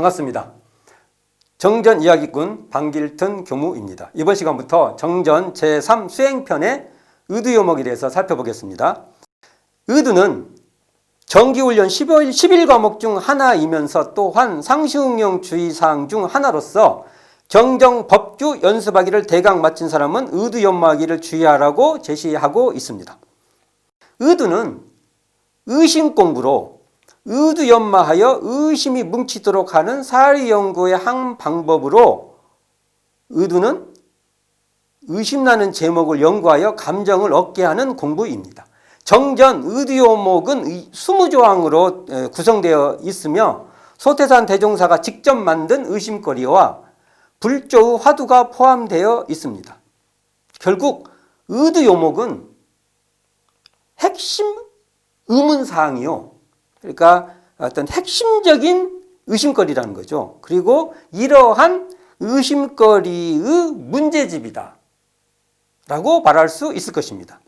반갑습니다. 정전 이야기꾼 방길튼 교무입니다. 이번 시간부터 정전 제3 수행편의 의두요목에 대해서 살펴보겠습니다. 의두는 정기훈련 11과목 중 하나이면서 또한 상시응용 주의사항 중 하나로서 정정 법규 연습하기를 대강 마친 사람은 의두연마하기를 주의하라고 제시하고 있습니다. 의두는 의심 공부로 의두연마하여 의심이 뭉치도록 하는 사리연구의 한 방법으로 의두는 의심나는 제목을 연구하여 감정을 얻게 하는 공부입니다. 정전 의두요목은 20조항으로 구성되어 있으며 소태산 대종사가 직접 만든 의심거리와 불조의 화두가 포함되어 있습니다. 결국 의두요목은 핵심 의문사항이요. 그러니까 어떤 핵심적인 의심거리라는 거죠. 그리고 이러한 의심거리의 문제집이다 라고 말할 수 있을 것입니다.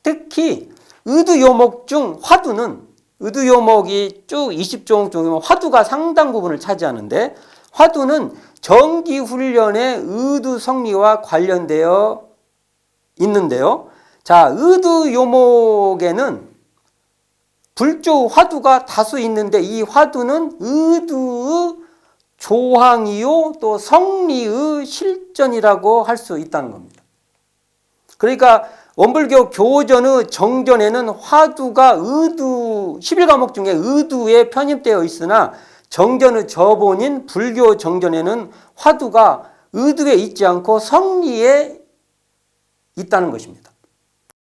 특히 의두요목 중 화두는 의두요목이 쭉 20조항 중에 화두가 상당 부분을 차지하는데 화두는 정기훈련의 의두성리와 관련되어 있는데요. 자, 의두요목에는 불조 화두가 다수 있는데 이 화두는 의두의 조항이요 또 성리의 실전이라고 할 수 있다는 겁니다. 그러니까 원불교 교전의 정전에는 화두가 의두 11과목 중에 의두에 편입되어 있으나 정전의 저본인 불교 정전에는 화두가 의두에 있지 않고 성리에 있다는 것입니다.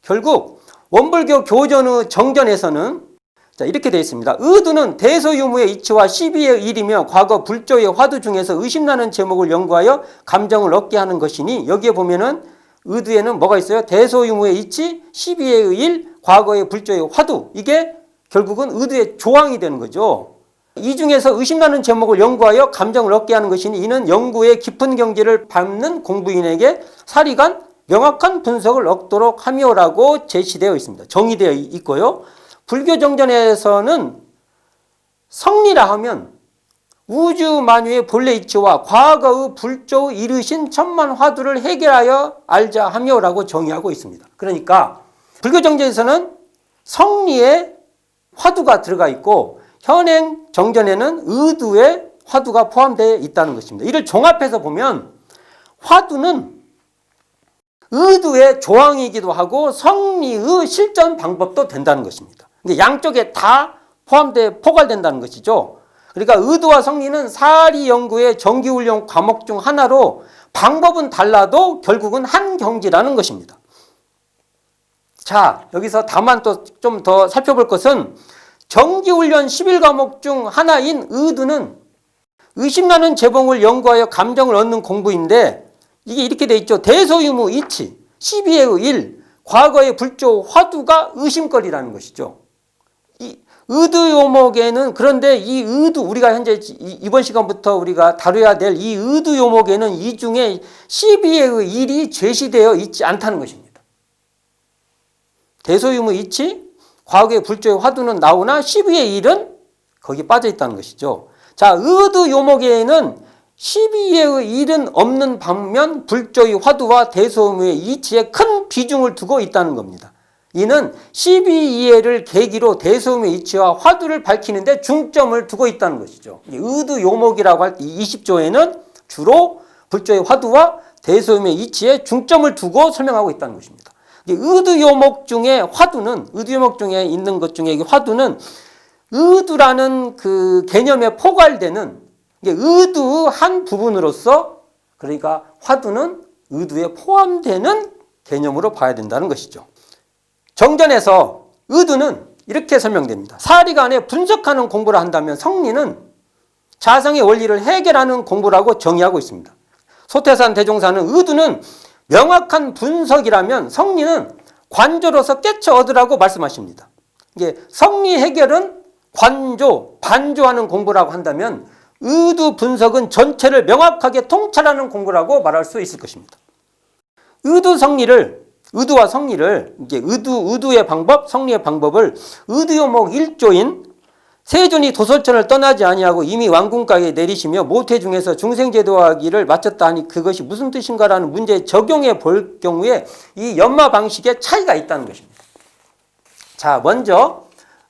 결국 원불교 교전의 정전에서는 이렇게 되어 있습니다. 의두는 대소유무의 이치와 시비의 일이며 과거 불조의 화두 중에서 의심나는 제목을 연구하여 감정을 얻게 하는 것이니 여기에 보면은 의두에는 뭐가 있어요? 대소유무의 이치, 시비의 일, 과거의 불조의 화두. 이게 결국은 의두의 조항이 되는 거죠. 이 중에서 의심나는 제목을 연구하여 감정을 얻게 하는 것이니 이는 연구의 깊은 경지를 밟는 공부인에게 사리간 명확한 분석을 얻도록 하며라고 제시되어 있습니다. 정의되어 있고요. 불교 정전에서는 성리라 하면 우주 만유의 본래 이치와 과거의 불조의 이르신 천만 화두를 해결하여 알자 하며라고 정의하고 있습니다. 그러니까 불교 정전에서는 성리에 화두가 들어가 있고 현행 정전에는 의두의 화두가 포함되어 있다는 것입니다. 이를 종합해서 보면 화두는 의두의 조항이기도 하고 성리의 실전 방법도 된다는 것입니다. 양쪽에 다 포괄된다는 것이죠. 그러니까 의두와 성리는 사리 연구의 정기훈련 과목 중 하나로 방법은 달라도 결국은 한 경지라는 것입니다. 자, 여기서 다만 또 좀 더 살펴볼 것은 정기훈련 11과목 중 하나인 의두는 의심나는 제목을 연구하여 감정을 얻는 공부인데 이게 이렇게 돼 있죠. 대소유무 이치, 시비의 일, 과거의 불조 화두가 의심거리라는 것이죠. 이 의두요목에는 그런데 이 의두 우리가 현재 이번 시간부터 우리가 다뤄야 될 이 의두요목에는 이 중에 시비의 일이 제시되어 있지 않다는 것입니다. 대소유무 이치, 과거의 불조의 화두는 나오나 시비의 일은 거기 빠져 있다는 것이죠. 자, 의두요목에는 시비의 일은 없는 반면 불조의 화두와 대소유무의 이치에 큰 비중을 두고 있다는 겁니다. 이는 시비이해를 계기로 대소유무의 이치와 화두를 밝히는데 중점을 두고 있다는 것이죠. 의두요목이라고 할 때 20조에는 주로 불조의 화두와 대소유무의 이치에 중점을 두고 설명하고 있다는 것입니다. 의두요목 중에 화두는 의두요목 중에 있는 것 중에 화두는 의두라는 그 개념에 포괄되는 의두 한 부분으로서 그러니까 화두는 의두에 포함되는 개념으로 봐야 된다는 것이죠. 정전에서 의두는 이렇게 설명됩니다. 사리간에 분석하는 공부를 한다면 성리는 자성의 원리를 해결하는 공부라고 정의하고 있습니다. 소태산 대종사는 의두는 명확한 분석이라면 성리는 관조로서 깨쳐 얻으라고 말씀하십니다. 이게 성리 해결은 관조, 반조하는 공부라고 한다면 의두 분석은 전체를 명확하게 통찰하는 공부라고 말할 수 있을 것입니다. 의두와 성리를 이게 의두의 방법, 성리의 방법을 의두요목 1조인 세존이 도솔천을 떠나지 아니하고 이미 왕궁가에 내리시며 모태 중에서 중생제도하기를 마쳤다 하니 그것이 무슨 뜻인가라는 문제에 적용해 볼 경우에 이 연마 방식에 차이가 있다는 것입니다. 자, 먼저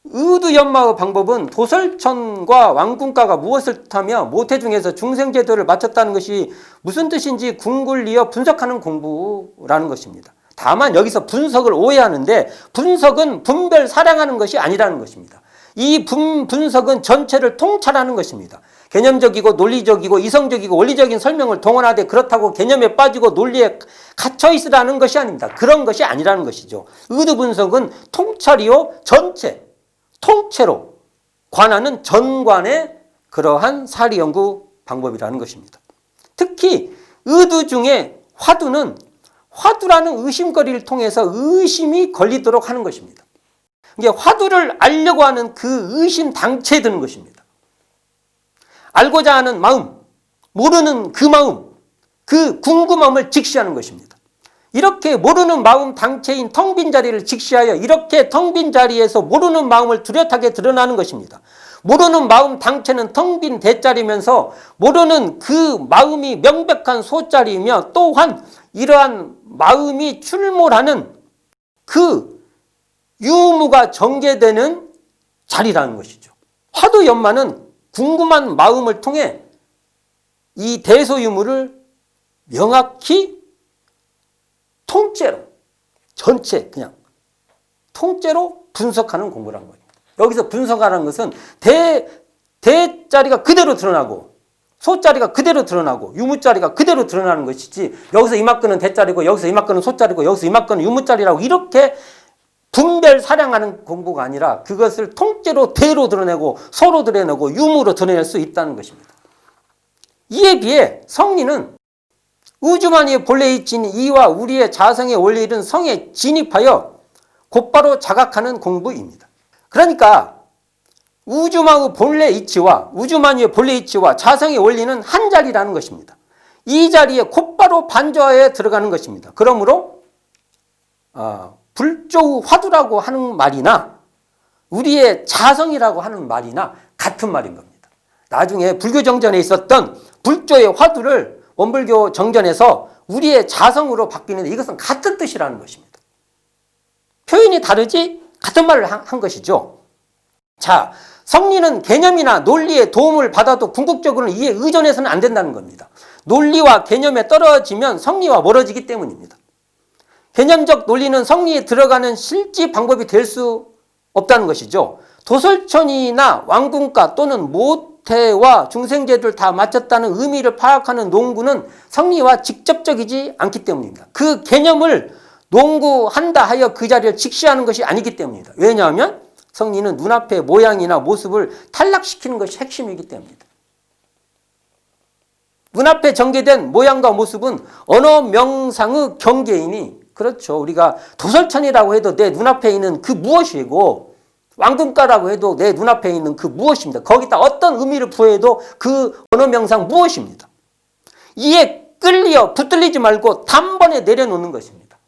의두연마의 방법은 도솔천과 왕궁가가 무엇을 뜻하며 모태 중에서 중생제도를 마쳤다는 것이 무슨 뜻인지 궁굴리어 분석하는 공부라는 것입니다. 다만 여기서 분석을 오해하는데 분석은 분별 사량하는 것이 아니라는 것입니다. 이 분석은 전체를 통찰하는 것입니다. 개념적이고 논리적이고 이성적이고 원리적인 설명을 동원하되 그렇다고 개념에 빠지고 논리에 갇혀 있으라는 것이 아닙니다. 그런 것이 아니라는 것이죠. 의도 분석은 통찰이요 전체, 통째로 관하는 전관의 그러한 사리 연구 방법이라는 것입니다. 특히 의두 중에 화두는 화두라는 의심거리를 통해서 의심이 걸리도록 하는 것입니다. 이게 화두를 알려고 하는 그 의심 당체에 드는 것입니다. 알고자 하는 마음, 모르는 그 마음, 그 궁금함을 직시하는 것입니다. 이렇게 모르는 마음 당체인 텅 빈 자리를 직시하여 이렇게 텅 빈 자리에서 모르는 마음을 뚜렷하게 드러나는 것입니다. 모르는 마음 당체는 텅 빈 대자리면서 모르는 그 마음이 명백한 소자리이며 또한 이러한 마음이 출몰하는 그 유무가 전개되는 자리라는 것이죠. 화두연마는 궁금한 마음을 통해 이 대소유무를 명확히 통째로 전체 그냥 통째로 분석하는 공부라는 거예요. 여기서 분석하라는 것은 대자리가 그대로 드러나고 소자리가 그대로 드러나고 유무자리가 그대로 드러나는 것이지 여기서 이만큼은 대자리고 여기서 이만큼은 소자리고 여기서 이만큼은 유무자리라고 이렇게 분별 사량하는 공부가 아니라 그것을 통째로 대로 드러내고 소로 드러내고 유무로 드러낼 수 있다는 것입니다. 이에 비해 성리는 우주만이의 본래 이치인 이와 우리의 자성의 원래 이른 성에 진입하여 곧바로 자각하는 공부입니다. 그러니까 우주만의 본래 이치와 우주만이의 본래 이치와 자성의 원리는 한 자리라는 것입니다. 이 자리에 곧바로 반조하여 들어가는 것입니다. 그러므로 불조의 화두라고 하는 말이나 우리의 자성이라고 하는 말이나 같은 말인 겁니다. 나중에 불교 정전에 있었던 불조의 화두를 원불교 정전에서 우리의 자성으로 바뀌는데 이것은 같은 뜻이라는 것입니다. 표현이 다르지 같은 말을 한 것이죠. 자, 성리는 개념이나 논리의 도움을 받아도 궁극적으로는 이에 의존해서는 안 된다는 겁니다. 논리와 개념에 떨어지면 성리와 멀어지기 때문입니다. 개념적 논리는 성리에 들어가는 실지 방법이 될 수 없다는 것이죠. 도솔천이나 왕궁가 또는 모태와 중생제도를 다 마쳤다는 의미를 파악하는 농구는 성리와 직접적이지 않기 때문입니다. 그 개념을 농구한다 하여 그 자리를 직시하는 것이 아니기 때문입니다. 왜냐하면 성리는 눈앞의 모양이나 모습을 탈락시키는 것이 핵심이기 때문입니다. 눈앞에 전개된 모양과 모습은 언어 명상의 경계이니 그렇죠. 우리가 도솔천이라고 해도 내 눈앞에 있는 그 무엇이고 왕궁가라고 해도 내 눈앞에 있는 그 무엇입니다. 거기다 어떤 의미를 부여해도 그 언어 명상 무엇입니다. 이에 끌려 붙들리지 말고 단번에 내려놓는 것입니다.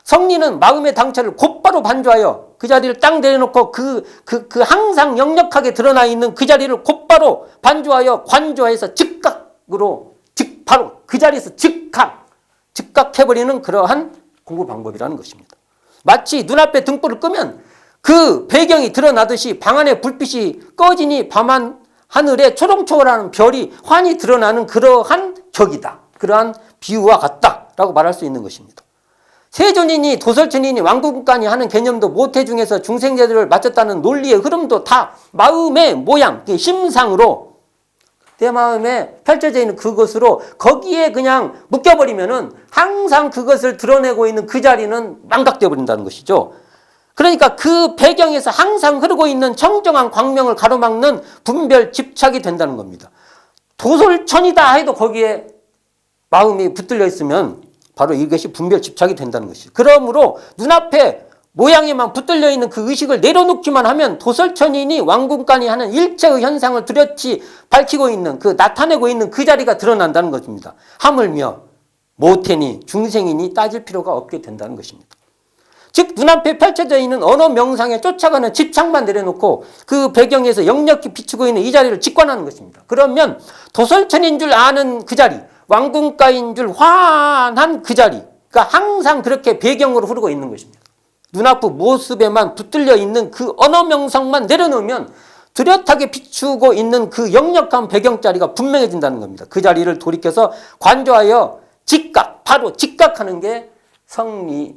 성리는 마음의 당체를 곧바로 반조하여 그 자리를 딱 내려놓고 그 항상 역력하게 드러나 있는 그 자리를 곧바로 반조하여 관조해서 즉각으로 바로 그 자리에서 즉각해버리는 그러한 공부 방법이라는 것입니다. 마치 눈앞에 등불을 끄면 그 배경이 드러나듯이 방 안에 불빛이 꺼지니 밤한 하늘에 초롱초롱한 별이 환히 드러나는 그러한 격이다. 그러한 비유와 같다라고 말할 수 있는 것입니다. 세존이니 도솔천이니 왕궁가니 하는 개념도 모태 중에서 중생제도를 마쳤다는 논리의 흐름도 다 마음의 모양, 심상으로 내 마음에 펼쳐져 있는 그것으로 거기에 그냥 묶여버리면은 항상 그것을 드러내고 있는 그 자리는 망각되어 버린다는 것이죠. 그러니까 그 배경에서 항상 흐르고 있는 청정한 광명을 가로막는 분별 집착이 된다는 겁니다. 도솔천이다 해도 거기에 마음이 붙들려 있으면 바로 이것이 분별 집착이 된다는 것이죠. 그러므로 눈앞에 모양에만 붙들려 있는 그 의식을 내려놓기만 하면 도솔천이니 왕궁가니 하는 일체의 현상을 뚜렷이 밝히고 있는 그 나타내고 있는 그 자리가 드러난다는 것입니다. 하물며 모태니 중생이니 따질 필요가 없게 된다는 것입니다. 즉 눈앞에 펼쳐져 있는 언어 명상에 쫓아가는 집착만 내려놓고 그 배경에서 역력히 비추고 있는 이 자리를 직관하는 것입니다. 그러면 도솔천인 줄 아는 그 자리, 왕궁가인 줄 환한 그 자리, 그러니까 항상 그렇게 배경으로 흐르고 있는 것입니다. 눈앞 모습에만 붙들려 있는 그 언어 명상만 내려놓으면 뚜렷하게 비추고 있는 그 역력한 배경 자리가 분명해진다는 겁니다. 그 자리를 돌이켜서 관조하여 직각, 바로 직각하는 게 성리의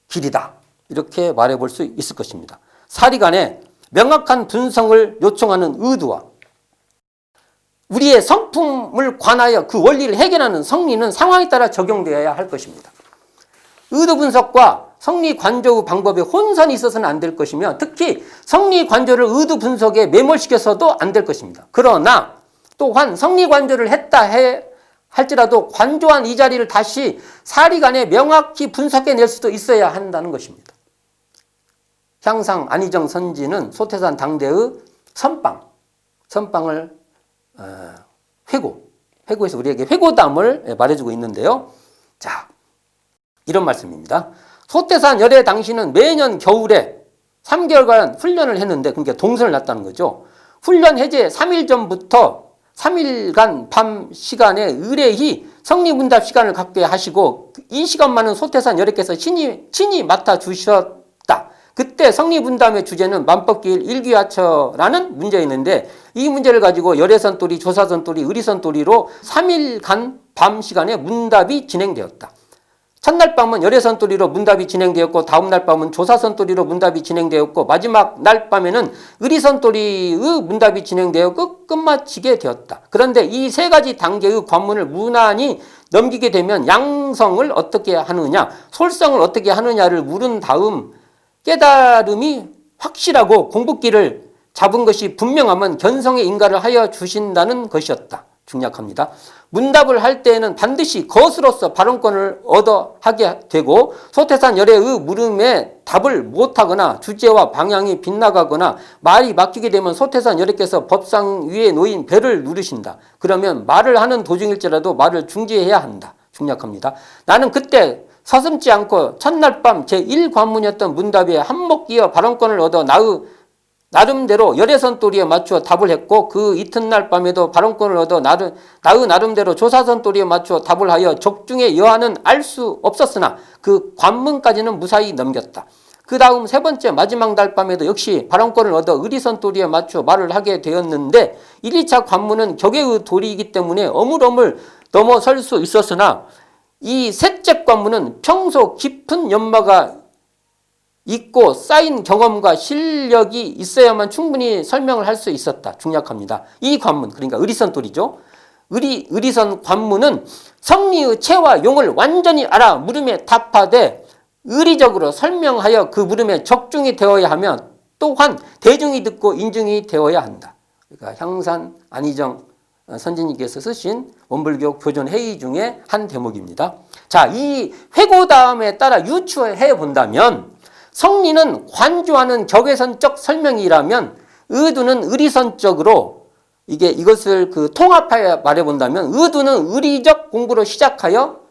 길이다. 이렇게 말해볼 수 있을 것입니다. 사리간에 명확한 분성을 요청하는 의도와 우리의 성품을 관하여 그 원리를 해결하는 성리는 상황에 따라 적용되어야 할 것입니다. 의도 분석과 성리 관조 방법에 혼선이 있어서는 안 될 것이며 특히 성리 관조를 의도 분석에 매몰시켜서도 안 될 것입니다. 그러나 또한 성리 관조를 했다 할지라도 관조한 이 자리를 다시 사리간에 명확히 분석해낼 수도 있어야 한다는 것입니다. 향상 안희정 선지는 소태산 당대의 선빵을 회고에서 우리에게 회고담을 말해주고 있는데요. 자, 이런 말씀입니다. 소태산 열애 당시는 매년 겨울에 3개월간 훈련을 했는데, 그러니까 동선을 놨다는 거죠. 훈련 해제 3일 전부터 3일간 밤 시간에 의례히 성리문답 시간을 갖게 하시고 이 시간만은 소태산 열애께서 친히 맡아주셨다. 그때 성리문담의 주제는 만법기일 일귀하처라는 문제였는데 이 문제를 가지고 열애선돌이, 조사선돌이, 의리선돌이로 3일간 밤 시간에 문답이 진행되었다. 첫날 밤은 열애선돌이로 문답이 진행되었고 다음날 밤은 조사선돌이로 문답이 진행되었고 마지막 날 밤에는 의리선돌이의 문답이 진행되어 끝마치게 되었다. 그런데 이 세 가지 단계의 관문을 무난히 넘기게 되면 양성을 어떻게 하느냐, 솔성을 어떻게 하느냐를 물은 다음 깨달음이 확실하고 공부기를 잡은 것이 분명하면 견성의 인가를 하여 주신다는 것이었다. 중략합니다. 문답을 할 때에는 반드시 거수로서 발언권을 얻어 하게 되고 소태산 열애의 물음에 답을 못하거나 주제와 방향이 빗나가거나 말이 막히게 되면 소태산 열애께서 법상 위에 놓인 벨을 누르신다. 그러면 말을 하는 도중일지라도 말을 중지해야 한다. 중략합니다. 나는 그때 서슴지 않고 첫날 밤 제1관문이었던 문답에 한몫이어 발언권을 얻어 나름대로 열애선돌이에 맞추어 답을 했고 그 이튿날 밤에도 발언권을 얻어 나의 나름대로 조사선돌이에 맞추어 답을 하여 적중의 여하는 알 수 없었으나 그 관문까지는 무사히 넘겼다. 그 다음 세 번째 마지막 날 밤에도 역시 발언권을 얻어 의리선돌이에 맞추어 말을 하게 되었는데 1, 2차 관문은 격의 돌이이기 때문에 어물어물 넘어설 수 있었으나 이 셋째 관문은 평소 깊은 연마가 있고 쌓인 경험과 실력이 있어야만 충분히 설명을 할 수 있었다. 중략합니다. 이 관문, 그러니까 의리선돌이죠. 의리선 관문은 성리의 체와 용을 완전히 알아 물음에 답하되 의리적으로 설명하여 그 물음에 적중이 되어야 하면 또한 대중이 듣고 인중이 되어야 한다. 그러니까 향산 안희정 선지님께서 쓰신 원불교 교존 회의 중에 한 대목입니다. 자, 이 회고다음에 따라 유추해 본다면 성리는 관조하는 격외선적 설명이라면 의도는 의리선적으로 이것을 통합하여 말해본다면 의도는 의리적 공부로 시작하여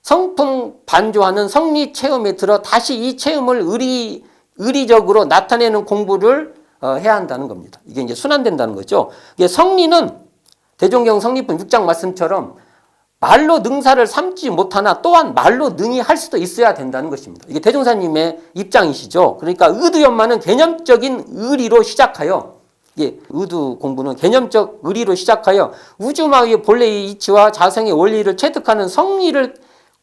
성품 반조하는 성리 체험에 들어 다시 이 체험을 의리적으로 나타내는 공부를 해야 한다는 겁니다. 이게 이제 순환된다는 거죠. 이게 성리는 대종경 성리품 6장 말씀처럼 말로 능사를 삼지 못하나 또한 말로 능히 할 수도 있어야 된다는 것입니다. 이게 대종사님의 입장이시죠. 그러니까 의두연마는 개념적인 의리로 시작하여 의두 공부는 개념적 의리로 시작하여 우주마의 본래의 이치와 자성의 원리를 체득하는 성리를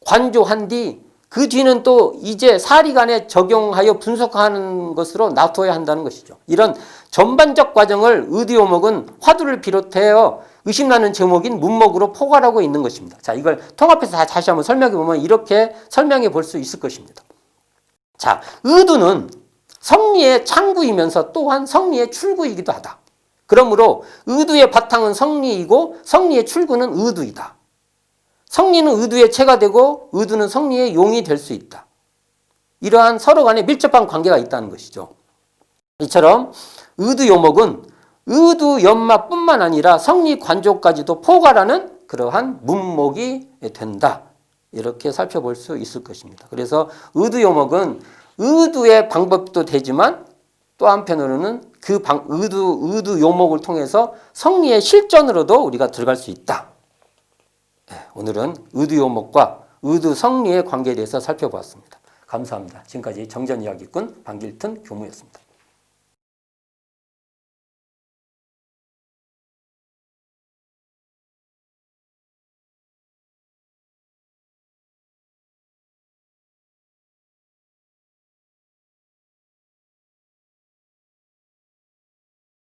관조한 뒤 그 뒤는 또 이제 사리간에 적용하여 분석하는 것으로 놔둬야 한다는 것이죠. 이런 전반적 과정을 의두요목은 화두를 비롯하여 의심나는 제목인 문목으로 포괄하고 있는 것입니다. 자, 이걸 통합해서 다시 한번 설명해 보면 이렇게 설명해 볼 수 있을 것입니다. 자, 의두는 성리의 창구이면서 또한 성리의 출구이기도 하다. 그러므로 의두의 바탕은 성리이고 성리의 출구는 의두이다. 성리는 의두의 체가 되고 의두는 성리의 용이 될 수 있다. 이러한 서로 간에 밀접한 관계가 있다는 것이죠. 이처럼 의두 요목은 의두 연마뿐만 아니라 성리 관조까지도 포괄하는 그러한 문목이 된다. 이렇게 살펴볼 수 있을 것입니다. 그래서 의두요목은 의두의 방법도 되지만 또 한편으로는 그 의두요목을 통해서 성리의 실전으로도 우리가 들어갈 수 있다. 오늘은 의두요목과 의두성리의 관계에 대해서 살펴보았습니다. 감사합니다. 지금까지 정전이야기꾼 방길튼 교무였습니다.